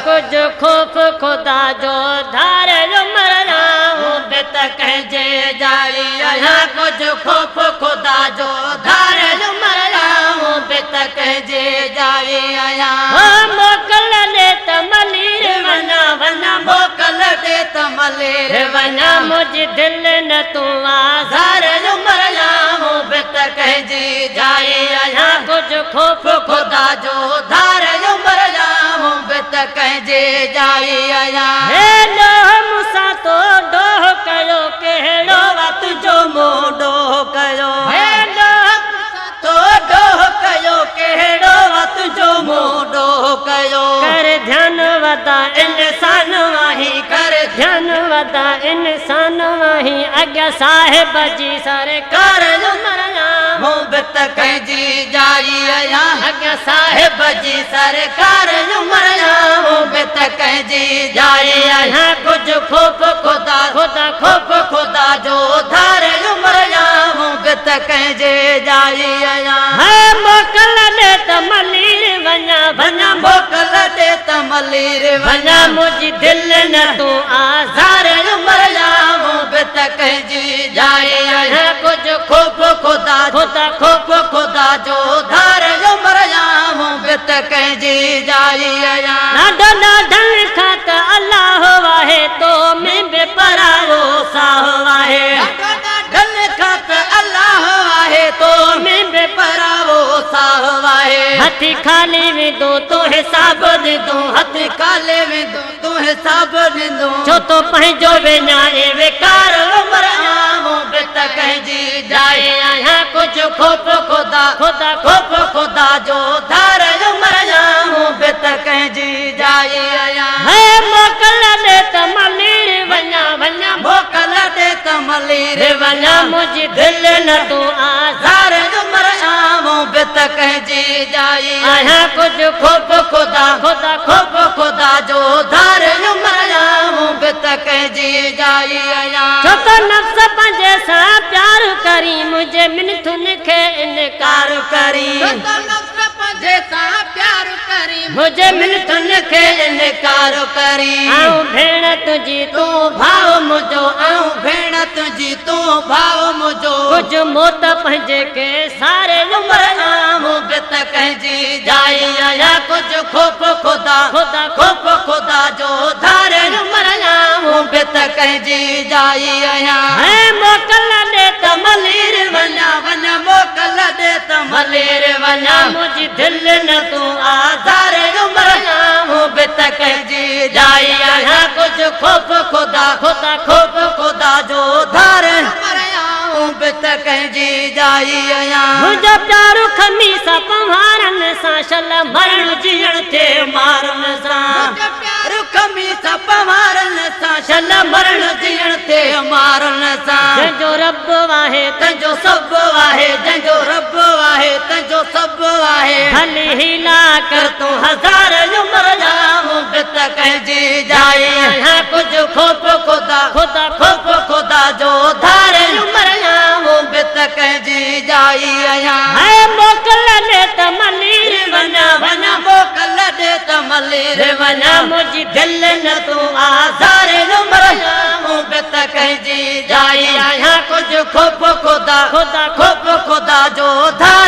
कुछ खौफ खुदा जो धार मरना बेत कहजे जाई यहाँ कुछ खौफ खुदा जो धार मरना बेत कहजे जाई यहाँ मोकल दे तमलीर वना वना मोकल दे तमलीर वना मुझ दिल न तू आज़ार मरना बेत कहजे जाई यहाँ कुछ खौफ खुदा जो धार मरना बेत कहजे जाई हेलो मुसा तो डोह कयो केड़ो वत जो मोडो कयो हेलो तो डोह कयो केड़ो वत जो मोडो कयो कर ध्यान वदा इंसान वाही कर ध्यान वदा इंसान वाही अग्या साहिब जी सरकार मरना बेत कहजी जाई अग्या साहिब जी सरकार मरना बेत कहजी जाई यहाँ कुछ खौफ खुदा खुदा खौफ खुदा जो धार मरना बेत कहजे जाई है मोकल दे तमलीर वना वना मोकल दे तमलीर वना मुझ दिल न तू आज़ार मरना बेत कहजी जाई यहाँ कुछ खौफ खुदा खुदा खौफ खुदा जो धार मरना बेत कहजी जाई नाडो नाडन खात अल्लाह वाहे तो में बेपरारो साह वाहे नाडो खात अल्लाह वाहे तो में बेपरारो साह वाहे हथी खाली में दो तो हिसाब दे दो हथी खाली में दो तो हिसाब दे दो छो तो पंहिंजो विञाए बेकार मरना बेत कहजी जाए यहाँ कुछ खौफ खुदा खुदा खौफ खुदा जो धार मरना बेत कहजी जाए है मोकल दे तमलीर वना वना मोकल दे तमलीर वना मुझ दिल न तू आज़ार मरना बेत कहजी जाए यहाँ कुछ खौफ खुदा खुदा खौफ खुदा जो धार मरना बेत कहजी जाए छो तो नफ्स पंहिंजे सां प्यार करी मुझे मिनथुन खे इनकार करी मुझे मिनथुन खे इनकार करी आऊं भेण तुझी तू भाव मुझो आऊं भेण तुझी तू भाव मुझो कुछ मौत पंहिंजे के सारे मरना बेत कहजी जाई या कुछ खौफ खुदा खुदा खौफ खुदा जो धार मरना बेत कहजी जाई है मोकल दे तमलीर वना वना मोकल दे तमलीर वना मुझ दिल न तू आज़ार मरना बेत कहजी जाई यहाँ कुछ खौफ खुदा खुदा खौफ खुदा जो धार बेत कहजी जाई मुझो प्यारो खमीसा पवारन सा शल मरण जीण थे मारन सा प्यारो खमीसा पवारन सा शल मरण जीण थे मारन सा जंजो रब वाहे तंजो सब वाहे जंजो रब वाहे तंजो सब वाहे भली हिला कर तू हजार मरना बेत कहजी जाई यहाँ कुछ खौफ खुदा खुदा खौफ खुदा जो धार मरना बेत कहजी जाई है मोकल दे तमलीर वना वना मोकल दे तमलीर वना मुझ दिल न तू आज़ार मरना बेत कहजी जाई यहाँ कुछ खौफ खुदा खुदा खौफ खुदा जो धार